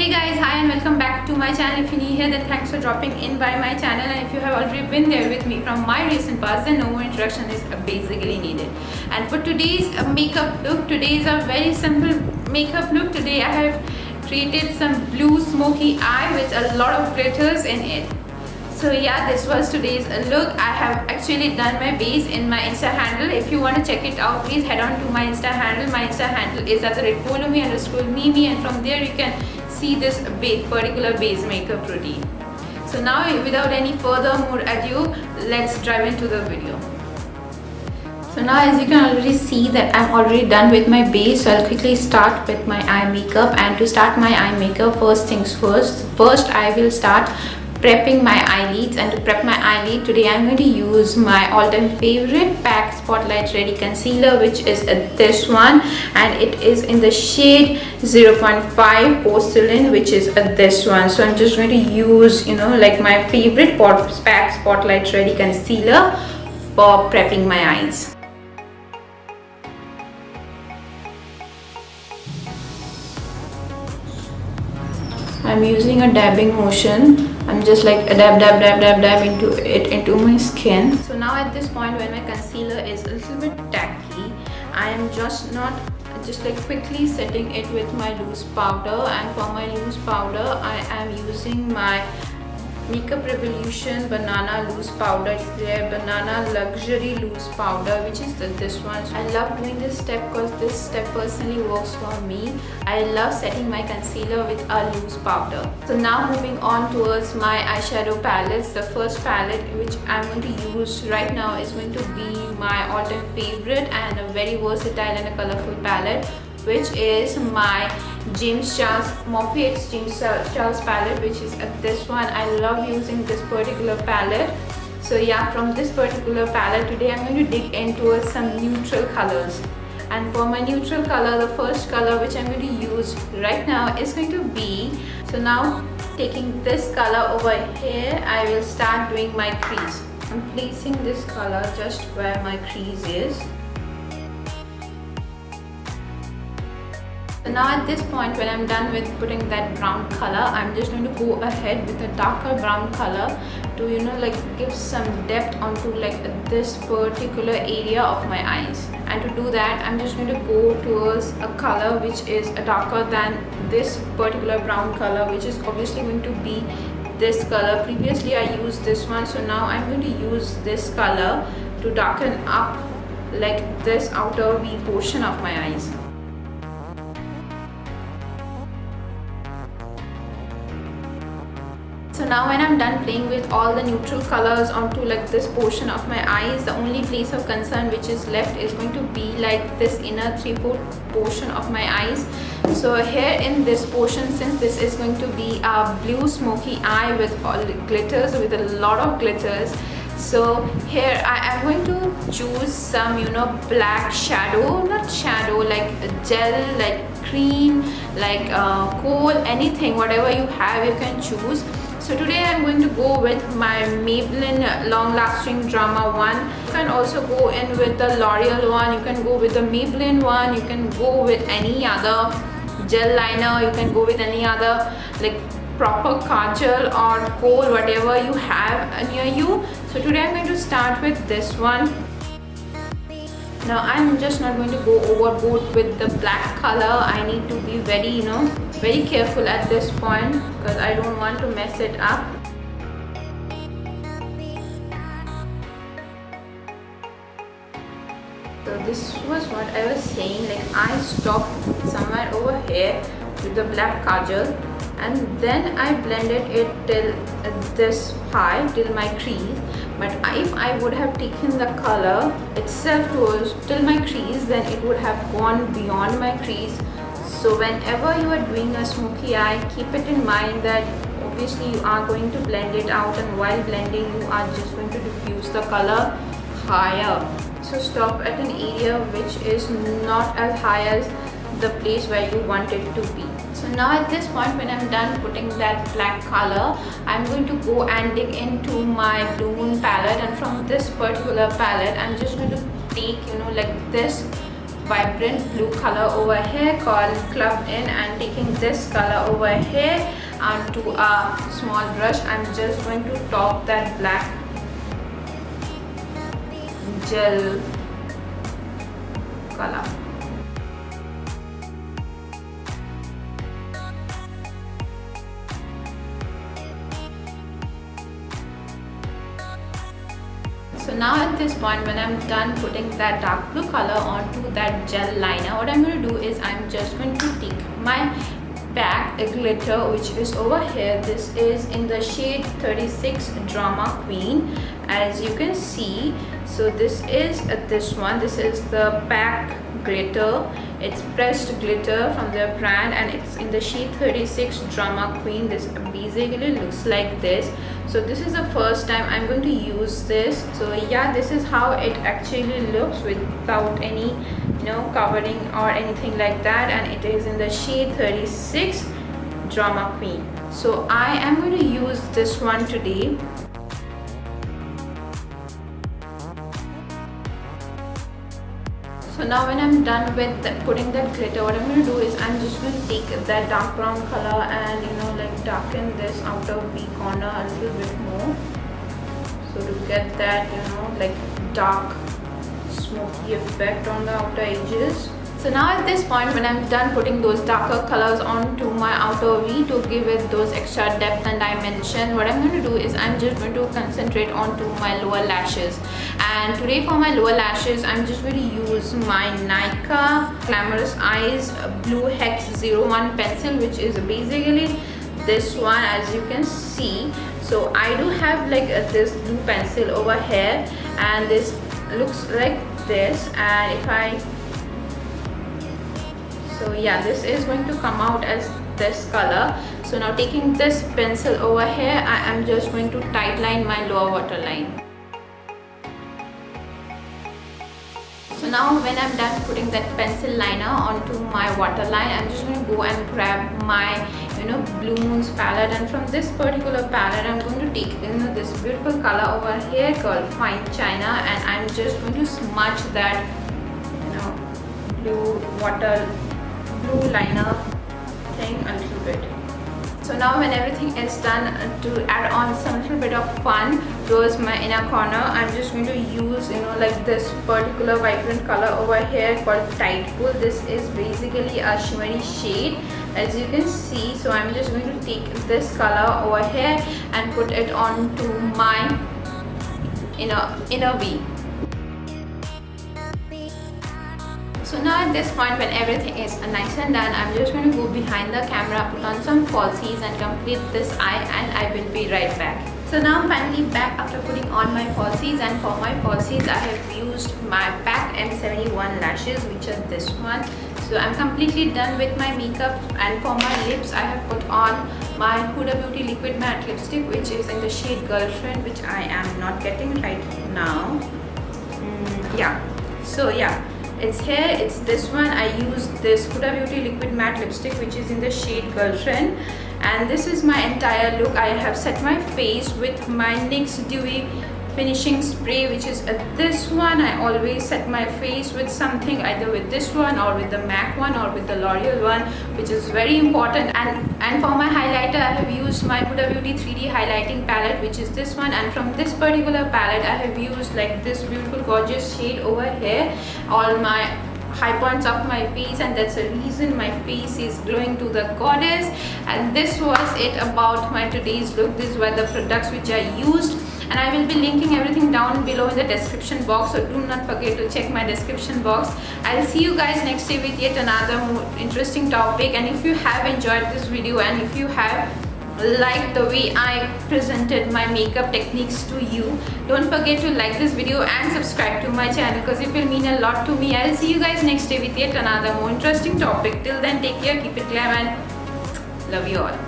Hey guys, hi and welcome back to my channel. If you're new here, then thanks for dropping in by my channel, and if you have already been there with me from my recent past, then no more introduction is basically needed. And for today's makeup look, today is a very simple makeup look. Today I have created some blue smoky eye with a lot of glitters in it. So yeah, this was today's look. I have actually done my base in my Insta handle. If you want to check it out, please head on to my Insta handle. My Insta handle is @follow_me_mimi, and from there you can see this particular base makeup routine. So now, without any further more ado, let's dive into the video. So now, as you can already see that I'm already done with my base, so I'll quickly start with my eye makeup. And to start my eye makeup, first things first I will start prepping my eyelids. And to prep my eyelid, today I'm going to use my all-time favorite PAC Spotlight Ready Concealer, which is this one, and it is in the shade 0.5 Porcelain, which is this one. So I'm just going to use, like my favorite PAC Spotlight Ready Concealer for prepping my eyes. I'm using a dabbing motion. I'm just like dab into my skin. So now at this point, when my concealer is a little bit tacky, I am just quickly setting it with my loose powder. And for my loose powder, I am using my Makeup Revolution Banana Loose Powder. It's their Banana Luxury Loose Powder, which is this one. So I love doing this step because this step personally works for me. I love setting my concealer with a loose powder. So now moving on towards my eyeshadow palettes. The first palette which I'm going to use right now is going to be my all-time favorite and a very versatile and a colorful palette, which is my James Charles Morphe X James Charles palette, which is this one. I love using this particular palette. So yeah, from this particular palette, today I'm going to dig into some neutral colors. And for my neutral color, the first color which I'm going to use right now is going to be, so now taking this color over here, I will start doing my crease. I'm placing this color just where my crease is. So now at this point, when I'm done with putting that brown color, I'm just going to go ahead with a darker brown color to give some depth onto this particular area of my eyes. And to do that, I'm just going to go towards a color which is darker than this particular brown color, which is obviously going to be this color. Previously I used this one, so now I'm going to use this color to darken up this outer V portion of my eyes. So now when I'm done playing with all the neutral colors onto this portion of my eyes, the only place of concern which is left is going to be this inner 3/4 portion of my eyes. So here in this portion, since this is going to be a blue smoky eye with all the glitters, with a lot of glitters, so here I am going to choose some black shadow, not shadow, like gel, like cream, kohl, anything, whatever you have you can choose. So today I'm going to go with my Maybelline Long Lasting Drama one. You can also go in with the L'Oreal one, you can go with the Maybelline one, you can go with any other gel liner, you can go with any other proper kajal or kohl, whatever you have near you. So today I'm going to start with this one. Now I'm just not going to go overboard with the black color. I need to be very very careful at this point because I don't want to mess it up. So this was what I was saying, I stopped somewhere over here with the black kajal, and then I blended it till this high, till my crease. But if I would have taken the color itself till my crease, then it would have gone beyond my crease. So whenever you are doing a smoky eye, keep it in mind that obviously you are going to blend it out, and while blending you are just going to diffuse the color higher. So stop at an area which is not as high as the place where you want it to be. So now at this point, when I'm done putting that black color, I'm going to go and dig into my Blue Moon palette, and from this particular palette I'm just going to take this vibrant blue color over here called Club In, and taking this color over here onto a small brush, I'm just going to top that black gel color. So now at this point, when I'm done putting that dark blue color onto that gel liner, what I'm going to do is I'm just going to take my back glitter, which is over here. This is in the shade 36 Drama Queen, as you can see. So this is this one. This is the back glitter. It's pressed glitter from their brand, and it's in the shade 36 Drama Queen. This basically looks like this. So this is the first time I'm going to use this. So yeah, this is how it actually looks without any covering or anything like that, and it is in the shade 36 Drama Queen. So I am going to use this one today. So now when I'm done with putting that glitter, what I'm going to do is I'm just going to take that dark brown color and like darken this outer V corner a little bit more. So to get that like dark smoky effect on the outer edges. So now at this point, when I'm done putting those darker colors onto my outer V to give it those extra depth and dimension, what I'm going to do is I'm just going to concentrate onto my lower lashes. And today for my lower lashes, I'm just going to use my Nykaa Glamorous Eyes Blue Hex 01 pencil, which is basically this one, as you can see. So I do have like this blue pencil over here, and this looks like this. And if I this is going to come out as this color. So now taking this pencil over here, I am just going to tightline my lower waterline. So now when I'm done putting that pencil liner onto my waterline, I'm just going to go and grab my Blue Moons palette, and from this particular palette I'm going to take this beautiful color over here called Fine China, and I'm just going to smudge that blue liner thing a little bit. So now when everything is done, to add on some little bit of fun towards my inner corner, I'm just going to use like this particular vibrant color over here called Tight Pull. This is basically a shimmery shade, as you can see. So I'm just going to take this color over here and put it onto my inner V. So now at this point, when everything is nice and done, I'm just going to go behind the camera, put on some falsies and complete this eye, and I will be right back. So now I'm finally back after putting on my falsies, and for my falsies I have used my PAC M71 lashes, which are this one. So I'm completely done with my makeup, and for my lips I have put on my Huda Beauty Liquid Matte Lipstick, which is in the shade Girlfriend, which I am not getting right now. It's here, it's this one. I used this Huda Beauty Liquid Matte Lipstick, which is in the shade Girlfriend, and this is my entire look. I have set my face with my NYX Dewy finishing spray, which is this one. I always set my face with something, either with this one or with the MAC one or with the L'Oreal one, which is very important. And for my highlighter, I have used my Huda Beauty 3D highlighting palette, which is this one. And from this particular palette, I have used like this beautiful gorgeous shade over here, all my high points of my face, and that's the reason my face is glowing to the goddess. And this was it about my today's look. These were the products which I used, and I will be linking everything down below in the description box, so do not forget to check my description box. I'll see you guys next day with yet another more interesting topic. And if you have enjoyed this video, and if you have liked the way I presented my makeup techniques to you, don't forget to like this video and subscribe to my channel, because it will mean a lot to me. I'll see you guys next day with yet another more interesting topic. Till then, take care, keep it glam, and love you all.